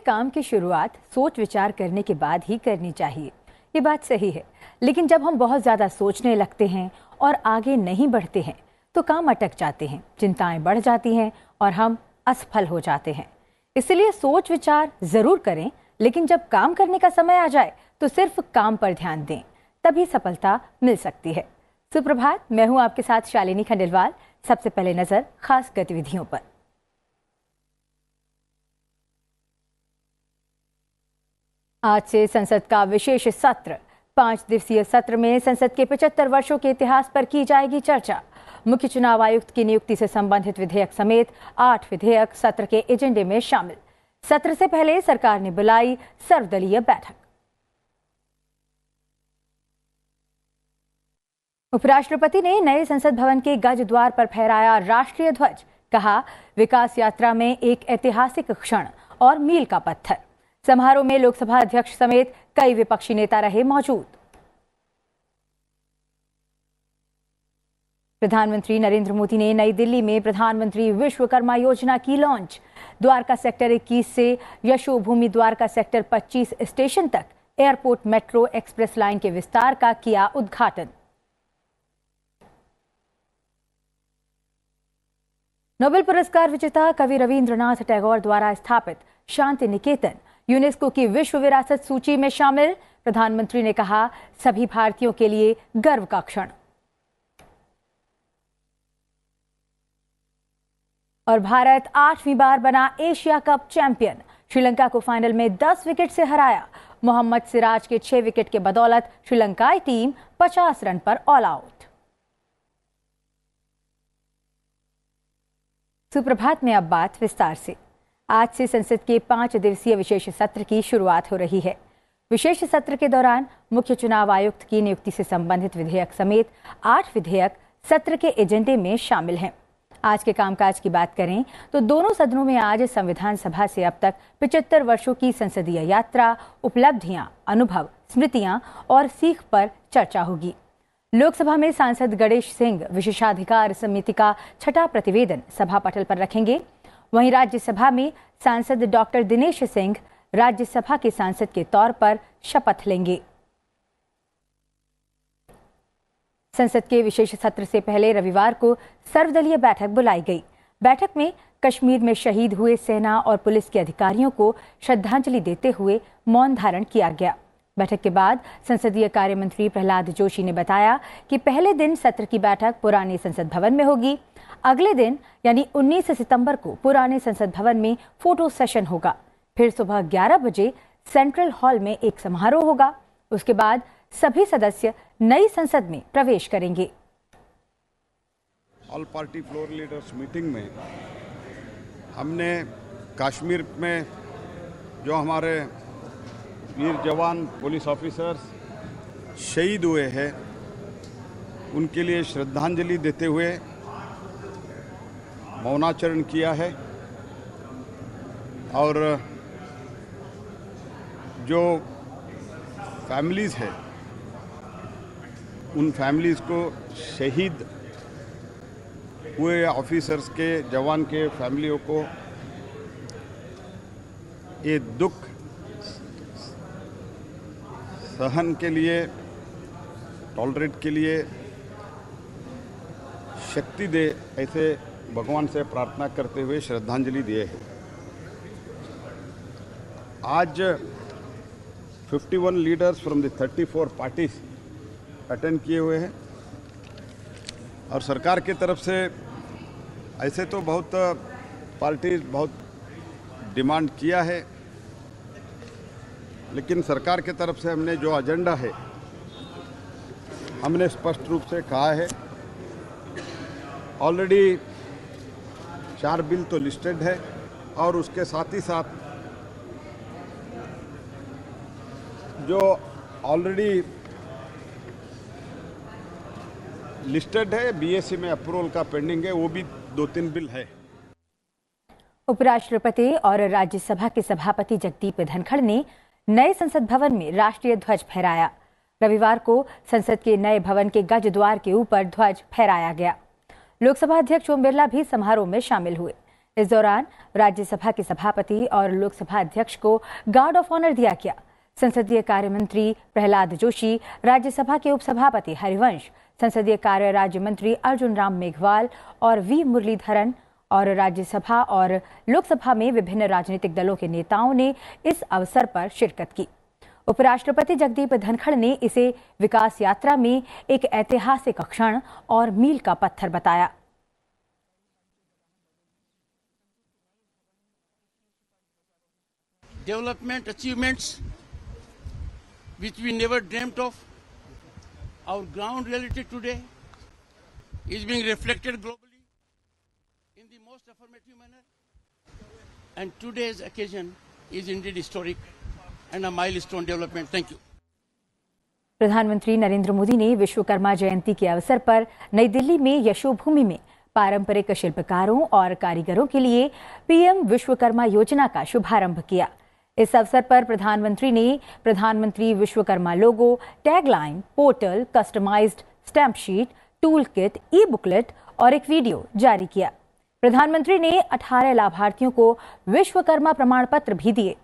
काम की शुरुआत सोच विचार करने के बाद ही करनी चाहिए, ये बात सही है। लेकिन जब हम बहुत ज़्यादा सोचने लगते हैं और आगे नहीं बढ़ते हैं तो काम अटक जाते हैं, चिंताएं बढ़ जाती हैं और हम असफल हो जाते हैं। इसलिए सोच विचार ज़रूर करें, लेकिन जब काम करने का समय आ जाए तो सिर्फ काम पर ध्यान दें, तभी सफलता मिल सकती है। सुप्रभात, मैं हूं आपके साथ शालिनी खंडेलवाल। सबसे पहले नजर खास गतिविधियों पर। आज से संसद का विशेष सत्र। 5 दिवसीय सत्र में संसद के 75 वर्षों के इतिहास पर की जाएगी चर्चा। मुख्य चुनाव आयुक्त की नियुक्ति से संबंधित विधेयक समेत 8 विधेयक सत्र के एजेंडे में शामिल। सत्र से पहले सरकार ने बुलाई सर्वदलीय बैठक। उपराष्ट्रपति ने नए संसद भवन के गज द्वार पर फहराया राष्ट्रीय ध्वज। कहा, विकास यात्रा में एक ऐतिहासिक क्षण और मील का पत्थर। समारोह में लोकसभा अध्यक्ष समेत कई विपक्षी नेता रहे मौजूद। प्रधानमंत्री नरेंद्र मोदी ने नई दिल्ली में प्रधानमंत्री विश्वकर्मा योजना की लॉन्च। द्वारका सेक्टर 21 से यशोभूमि द्वारका सेक्टर 25 स्टेशन तक एयरपोर्ट मेट्रो एक्सप्रेस लाइन के विस्तार का किया उद्घाटन। नोबेल पुरस्कार विजेता कवि रविंद्रनाथ टैगोर द्वारा स्थापित शांति निकेतन यूनेस्को की विश्व विरासत सूची में शामिल। प्रधानमंत्री ने कहा, सभी भारतीयों के लिए गर्व का क्षण। और भारत 8वीं बार बना एशिया कप चैंपियन। श्रीलंका को फाइनल में 10 विकेट से हराया। मोहम्मद सिराज के 6 विकेट के बदौलत श्रीलंकाई टीम 50 रन पर ऑल आउट। सुप्रभात में अब बात विस्तार से। आज से संसद के 5 दिवसीय विशेष सत्र की शुरुआत हो रही है। विशेष सत्र के दौरान मुख्य चुनाव आयुक्त की नियुक्ति से संबंधित विधेयक समेत 8 विधेयक सत्र के एजेंडे में शामिल हैं। आज के कामकाज की बात करें तो दोनों सदनों में आज संविधान सभा से अब तक 75 वर्षों की संसदीय यात्रा, उपलब्धियां, अनुभव, स्मृतियां और सीख पर चर्चा होगी। लोकसभा में सांसद गणेश सिंह विशेषाधिकार समिति का 6ठा प्रतिवेदन सभा पटल पर रखेंगे। वहीं राज्यसभा में सांसद डॉक्टर दिनेश सिंह राज्यसभा के सांसद के तौर पर शपथ लेंगे। संसद के विशेष सत्र से पहले रविवार को सर्वदलीय बैठक बुलाई गई। बैठक में कश्मीर में शहीद हुए सेना और पुलिस के अधिकारियों को श्रद्धांजलि देते हुए मौन धारण किया गया। बैठक के बाद संसदीय कार्य मंत्री प्रहलाद जोशी ने बताया कि पहले दिन सत्र की बैठक पुराने संसद भवन में होगी। अगले दिन यानी 19 सितंबर को पुराने संसद भवन में फोटो सेशन होगा। फिर सुबह 11 बजे सेंट्रल हॉल में एक समारोह होगा। उसके बाद सभी सदस्य नई संसद में प्रवेश करेंगे। All party floor leaders meeting में हमने कश्मीर में जो हमारे वीर जवान पुलिस ऑफिसर्स शहीद हुए हैं उनके लिए श्रद्धांजलि देते हुए मौनाचरण किया है। और जो फैमिलीज़ है उन फैमिलीज़ को शहीद हुए ऑफिसर्स के, जवान के फैमिलियों को ये दुख सहन के लिए, टॉलरेट के लिए शक्ति दे, ऐसे भगवान से प्रार्थना करते हुए श्रद्धांजलि दिए हैं। आज 51 leaders from the 34 parties attend किए हुए हैं। और सरकार की तरफ से ऐसे तो बहुत पार्टीज बहुत डिमांड किया है, लेकिन सरकार की तरफ से हमने जो एजेंडा है हमने स्पष्ट रूप से कहा है। ऑलरेडी 4 बिल तो लिस्टेड है और उसके साथ ही साथ जो ऑलरेडी लिस्टेड है बीएससी में अप्रूवल का पेंडिंग है, वो भी 2-3 बिल है। उपराष्ट्रपति और राज्यसभा के सभापति जगदीप धनखड़ ने नए संसद भवन में राष्ट्रीय ध्वज फहराया। रविवार को संसद के नए भवन के गज द्वार के ऊपर ध्वज फहराया गया। लोकसभा अध्यक्ष ओम बिरला भी समारोह में शामिल हुए। इस दौरान राज्यसभा के सभापति और लोकसभा अध्यक्ष को गार्ड ऑफ ऑनर दिया गया। संसदीय कार्य मंत्री प्रहलाद जोशी, राज्यसभा के उपसभापति हरिवंश, संसदीय कार्य राज्य मंत्री अर्जुन राम मेघवाल और वी मुरलीधरन और राज्यसभा और लोकसभा में विभिन्न राजनीतिक दलों के नेताओं ने इस अवसर पर शिरकत की। उपराष्ट्रपति जगदीप धनखड़ ने इसे विकास यात्रा में एक ऐतिहासिक क्षण और मील का पत्थर बताया। Development achievements which we never dreamt of, our ground reality today is being reflected globally in the most affirmative manner, and today's occasion is indeed historic and a milestone development. Thank you. प्रधानमंत्री नरेंद्र मोदी ने विश्वकर्मा जयंती के अवसर पर नई दिल्ली में यशोभूमि में पारंपरिक शिल्पकारों और कारीगरों के लिए पीएम विश्वकर्मा योजना का शुभारंभ किया। इस अवसर पर प्रधानमंत्री ने प्रधानमंत्री Vishwakarma logo, tagline, portal, customised stamp sheet, tool kit, e booklet और एक वीडियो जारी किया। प्रधानमंत्री ने 18 लाभार्थियों को विश्वकर्मा प्रमाण पत्र भी दिए।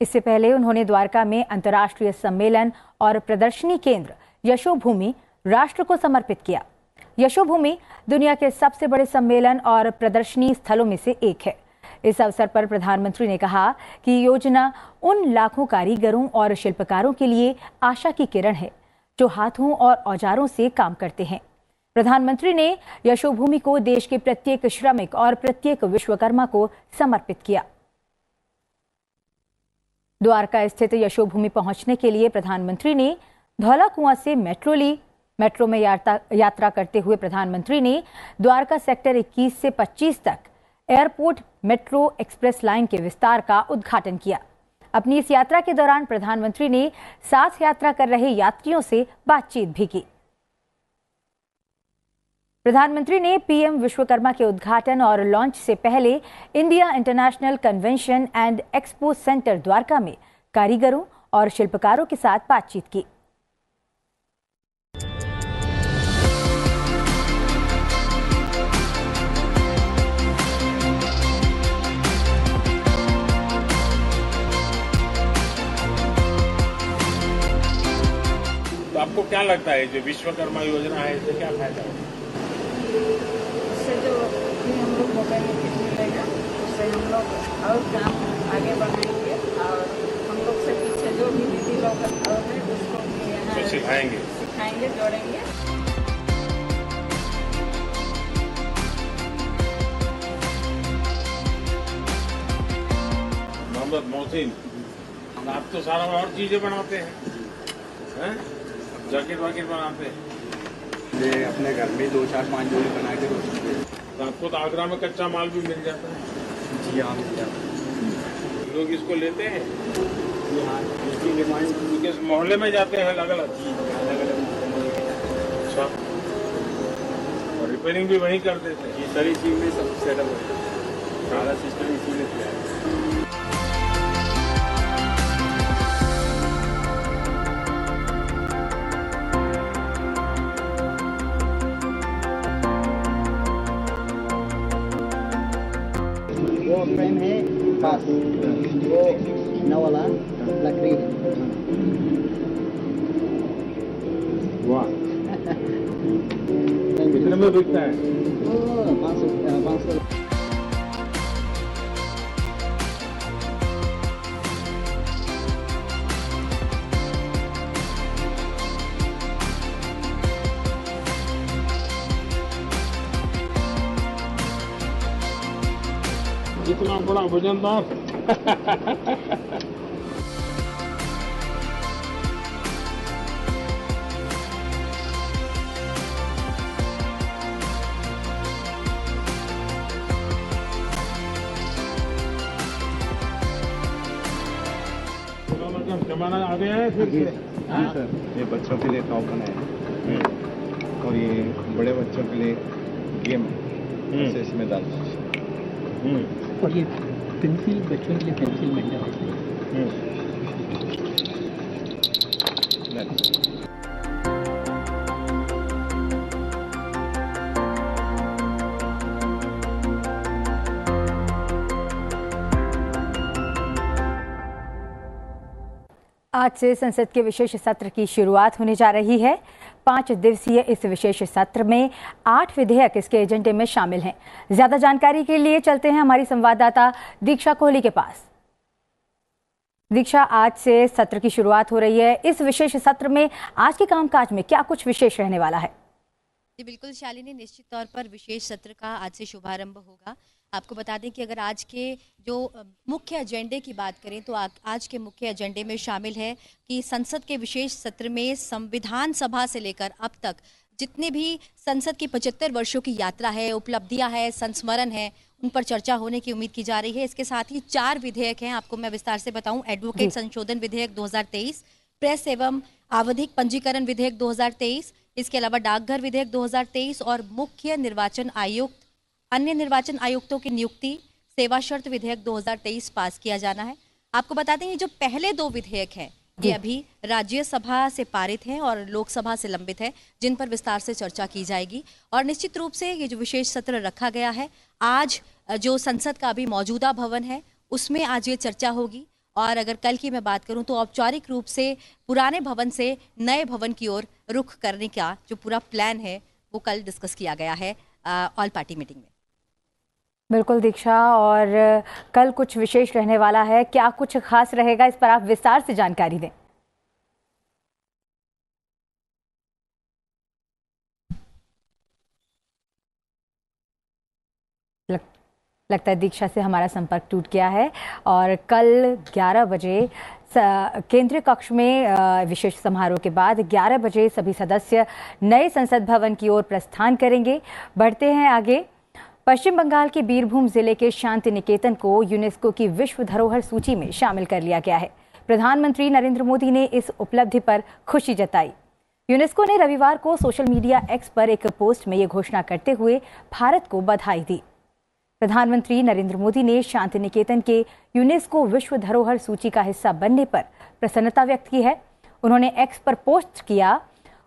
इससे पहले उन्होंने द्वारका में अंतर्राष्ट्रीय सम्मेलन और प्रदर्शनी केंद्र यशोभूमि राष्ट्र को समर्पित किया। यशोभूमि दुनिया के सबसे बड़े सम्मेलन और प्रदर्शनी स्थलों में से एक है। इस अवसर पर प्रधानमंत्री ने कहा कि योजना उन लाखों कारीगरों और शिल्पकारों के लिए आशा की किरण है जो हाथों और औजारों से काम करते हैं। प्रधानमंत्री ने यशोभूमि को देश के प्रत्येक श्रमिक और प्रत्येक विश्वकर्मा को समर्पित किया। द्वारका स्थित यशोभूमि पहुंचने के लिए प्रधानमंत्री ने धौला कुआं से मेट्रो ली। मेट्रो में यात्रा करते हुए प्रधानमंत्री ने द्वारका सेक्टर 21 से 25 तक एयरपोर्ट मेट्रो एक्सप्रेस लाइन के विस्तार का उद्घाटन किया। अपनी इस यात्रा के दौरान प्रधानमंत्री ने साथ यात्रा कर रहे यात्रियों से बातचीत भी की। प्रधानमंत्री ने पीएम विश्वकर्मा के उद्घाटन और लॉन्च से पहले India international convention and expo centre Dwarka में कारीगरों और शिल्पकारों के साथ बातचीत की। तो आपको क्या लगता है जो विश्वकर्मा योजना है इससे क्या फायदा है? उससे जो भी हम लोग मोबाइल में मिलेगा उससे हम लोग और काम आगे बढ़ाएंगे और हम लोग से पीछे जो भी दीदी लोग और है उसको भी यहाँ सिखाएंगे जोड़ेंगे। मोहम्मद मोहसिन, आप तो सारा और चीजें बनाते हैं, जैकेट वाकेट बनाते हैं। ये अपने घर में 2, 4, 5 जोड़ी बना के तो आपको तो आगरा में कच्चा माल भी मिल जाता है। जी हाँ, मिल जाता है। लोग इसको लेते हैं। हाँ, इसकी डिमांड इस मोहल्ले में जाते हैं अलग अलग। अच्छा, और रिपेयरिंग भी वहीं कर देते हैं। ये सारी चीज में सब सेटअप है, सारा सिस्टम इसी में किया है। वो फ्रेम है पास, वो नौ वाला लकड़ी है। वाह, कितने में बिकता है? 500। इतना बड़ा वजनदार। जमाना आ गया है फिर से। हाँ सर, ये बच्चों के लिए टॉकन है और ये बड़े बच्चों के लिए गेम से इसमें डाल और ये पेंसिल, बच्चों के लिए पेंसिल मिल जाती है। आज से संसद के विशेष सत्र की शुरुआत होने जा रही है। 5 दिवसीय इस विशेष सत्र में 8 विधेयक इसके एजेंडे में शामिल हैं। ज्यादा जानकारी के लिए चलते हैं हमारी संवाददाता दीक्षा कोहली के पास। दीक्षा, आज से सत्र की शुरुआत हो रही है। इस विशेष सत्र में आज के कामकाज में क्या कुछ विशेष रहने वाला है? जी बिल्कुल शालिनी, निश्चित तौर पर विशेष सत्र का आज से शुभारंभ होगा। आपको बता दें कि अगर आज के जो मुख्य एजेंडे की बात करें तो आज के मुख्य एजेंडे में शामिल है कि संसद के विशेष सत्र में संविधान सभा से लेकर अब तक जितने भी संसद की 75 वर्षों की यात्रा है, उपलब्धियां है, संस्मरण है, उन पर चर्चा होने की उम्मीद की जा रही है। इसके साथ ही 4 विधेयक हैं, आपको मैं विस्तार से बताऊं। एडवोकेट संशोधन विधेयक 2023, प्रेस एवं आवधिक पंजीकरण विधेयक 2023, इसके अलावा डाकघर विधेयक 2023 और मुख्य निर्वाचन आयुक्त, अन्य निर्वाचन आयुक्तों की नियुक्ति, सेवा शर्त विधेयक 2023 पास किया जाना है। आपको बता दें ये जो पहले 2 विधेयक हैं ये अभी राज्यसभा से पारित हैं और लोकसभा से लंबित है, जिन पर विस्तार से चर्चा की जाएगी। और निश्चित रूप से ये जो विशेष सत्र रखा गया है, आज जो संसद का अभी मौजूदा भवन है उसमें आज ये चर्चा होगी। और अगर कल की मैं बात करूं तो औपचारिक रूप से पुराने भवन से नए भवन की ओर रुख करने का जो पूरा प्लान है वो कल डिस्कस किया गया है ऑल पार्टी मीटिंग में। बिल्कुल दीक्षा, और कल कुछ विशेष रहने वाला है, क्या कुछ खास रहेगा, इस पर आप विस्तार से जानकारी दें। लगता है दीक्षा से हमारा संपर्क टूट गया है। और कल 11 बजे केंद्रीय कक्ष में विशेष समारोह के बाद 11 बजे सभी सदस्य नए संसद भवन की ओर प्रस्थान करेंगे। बढ़ते हैं आगे। पश्चिम बंगाल के बीरभूम जिले के शांति निकेतन को यूनेस्को की विश्व धरोहर सूची में शामिल कर लिया गया है। प्रधानमंत्री नरेंद्र मोदी ने इस उपलब्धि पर खुशी जताई। यूनेस्को ने रविवार को सोशल मीडिया एक्स पर एक पोस्ट में ये घोषणा करते हुए भारत को बधाई दी। प्रधानमंत्री नरेंद्र मोदी ने शांति निकेतन के यूनेस्को विश्व धरोहर सूची का हिस्सा बनने पर प्रसन्नता व्यक्त की है। उन्होंने एक्स पर पोस्ट किया,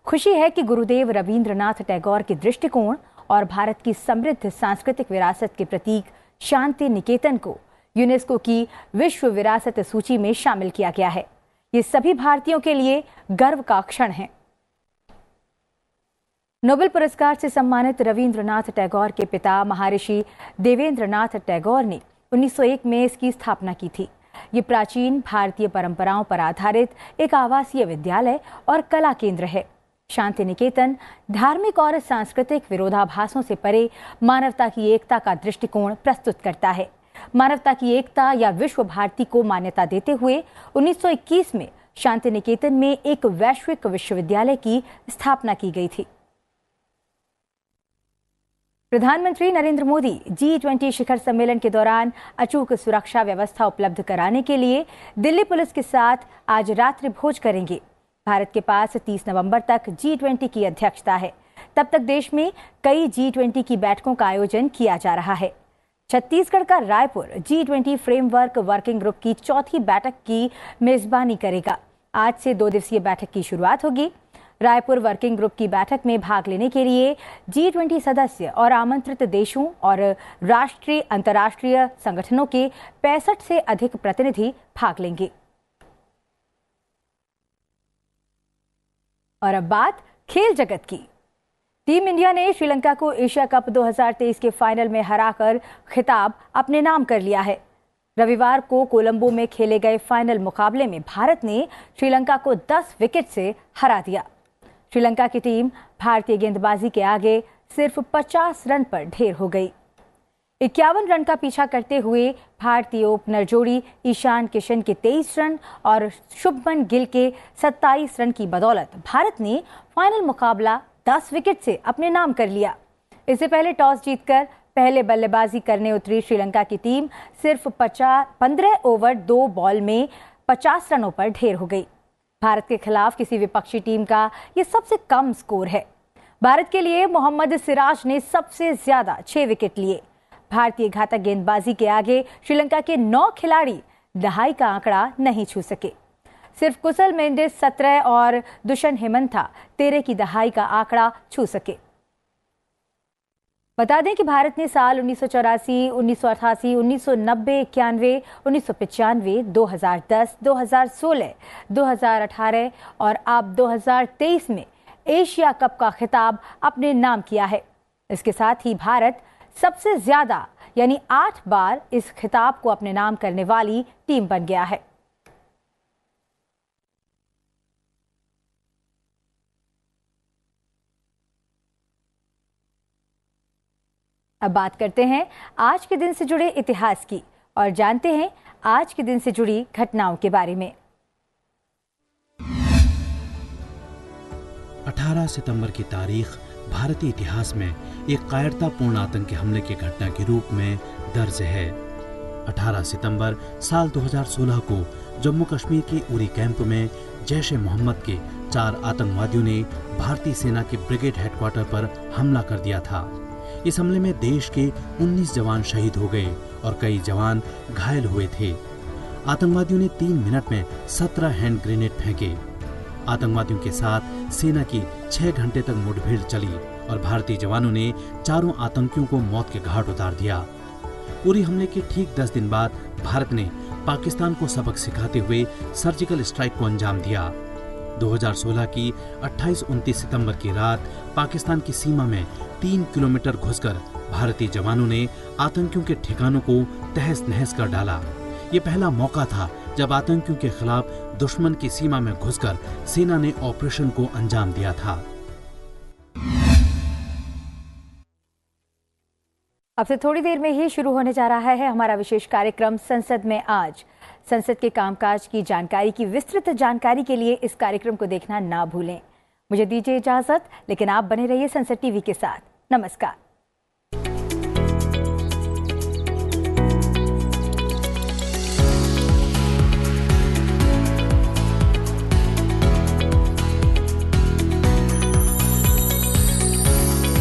खुशी है कि गुरुदेव रविंद्रनाथ टैगोर के दृष्टिकोण और भारत की समृद्ध सांस्कृतिक विरासत के प्रतीक शांति निकेतन को यूनेस्को की विश्व विरासत सूची में शामिल किया गया है। ये सभी भारतीयों के लिए गर्व का क्षण है। नोबेल पुरस्कार से सम्मानित रविंद्रनाथ टैगोर के पिता महर्षि देवेंद्रनाथ टैगोर ने 1901 में इसकी स्थापना की थी। ये प्राचीन भारतीय परंपराओं पर आधारित एक आवासीय विद्यालय और कला केंद्र है। शांति निकेतन धार्मिक और सांस्कृतिक विरोधाभासों से परे मानवता की एकता का दृष्टिकोण प्रस्तुत करता है। मानवता की एकता या विश्व भारती को मान्यता देते हुए 1921 में शांति निकेतन में एक वैश्विक विश्वविद्यालय की स्थापना की गई थी। प्रधानमंत्री नरेंद्र मोदी G20 शिखर सम्मेलन के दौरान अचूक सुरक्षा व्यवस्था उपलब्ध कराने के लिए दिल्ली पुलिस के साथ आज रात्रि भोज करेंगे। भारत के पास 30 नवंबर तक G20 की अध्यक्षता है। तब तक देश में कई G20 की बैठकों का आयोजन किया जा रहा है। छत्तीसगढ़ का Raipur G20 framework working group की 4थी बैठक की मेजबानी करेगा। आज से 2 दिवसीय बैठक की शुरुआत होगी। रायपुर वर्किंग ग्रुप की बैठक में भाग लेने के लिए G20 सदस्य और आमंत्रित देशों और राष्ट्रीय अंतर्राष्ट्रीय संगठनों के 65 से अधिक प्रतिनिधि भाग लेंगे। और अब बात खेल जगत की। टीम इंडिया ने श्रीलंका को एशिया कप 2023 के फाइनल में हराकर खिताब अपने नाम कर लिया है। रविवार को कोलंबो में खेले गए फाइनल मुकाबले में भारत ने श्रीलंका को 10 विकेट से हरा दिया। श्रीलंका की टीम भारतीय गेंदबाजी के आगे सिर्फ 50 रन पर ढेर हो गई। 51 रन का पीछा करते हुए भारतीय ओपनर जोड़ी ईशान किशन के 23 रन और शुभमन गिल के 27 रन की बदौलत भारत ने फाइनल मुकाबला 10 विकेट से अपने नाम कर लिया। इससे पहले टॉस जीतकर पहले बल्लेबाजी करने उतरी श्रीलंका की टीम सिर्फ 15 ओवर 2 बॉल में 50 रनों पर ढेर हो गई। भारत के खिलाफ किसी विपक्षी टीम का यह सबसे कम स्कोर है। भारत के लिए मोहम्मद सिराज ने सबसे ज्यादा 6 विकेट लिए। भारतीय घातक गेंदबाजी के आगे श्रीलंका के 9 खिलाड़ी दहाई का आंकड़ा नहीं छू सके। सिर्फ कुशल मेंडिस 17 और दुष्यंत हिमंथा 13 की दहाई का आंकड़ा छू सके। बता दें कि भारत ने साल 1984, 1988, 1990, 91, 1995, 2010, 2016, 2018 और अब 2023 में एशिया कप का खिताब अपने नाम किया है। इसके साथ ही भारत सबसे ज्यादा यानी 8 बार इस खिताब को अपने नाम करने वाली टीम बन गया है। अब बात करते हैं आज के दिन से जुड़े इतिहास की और जानते हैं आज के दिन से जुड़ी घटनाओं के बारे में। 18 सितंबर की तारीख भारतीय इतिहास में एक कायरतापूर्ण आतंकी हमले की घटना के रूप में दर्ज है। 18 सितंबर साल 2016 को जम्मू कश्मीर के उरी कैंप में जैश-ए-मोहम्मद के 4 आतंकवादियों ने भारतीय सेना के ब्रिगेड हेडक्वार्टर पर हमला कर दिया था। इस हमले में देश के 19 जवान शहीद हो गए और कई जवान घायल हुए थे। आतंकवादियों ने 3 मिनट में 17 हैंड ग्रेनेड फेंके। आतंकवादियों के साथ सेना की 6 घंटे तक मुठभेड़ चली और भारतीय जवानों ने चारों आतंकियों को मौत के घाट उतार दिया। उरी हमले के ठीक 10 दिन बाद भारत ने पाकिस्तान को सबक सिखाते हुए सर्जिकल स्ट्राइक को अंजाम दिया। 2016 की 28-29 सितंबर की रात पाकिस्तान की सीमा में 3 किलोमीटर घुसकर भारतीय जवानों ने आतंकियों के ठिकानों को तहस नहस कर डाला। ये पहला मौका था जब आतंकियों के खिलाफ दुश्मन की सीमा में घुसकर सेना ने ऑपरेशन को अंजाम दिया था। अब से थोड़ी देर में ही शुरू होने जा रहा है हमारा विशेष कार्यक्रम संसद में आज। संसद के कामकाज की जानकारी की विस्तृत जानकारी के लिए इस कार्यक्रम को देखना ना भूलें। मुझे दीजिए इजाजत, लेकिन आप बने रहिए संसद टीवी के साथ। नमस्कार।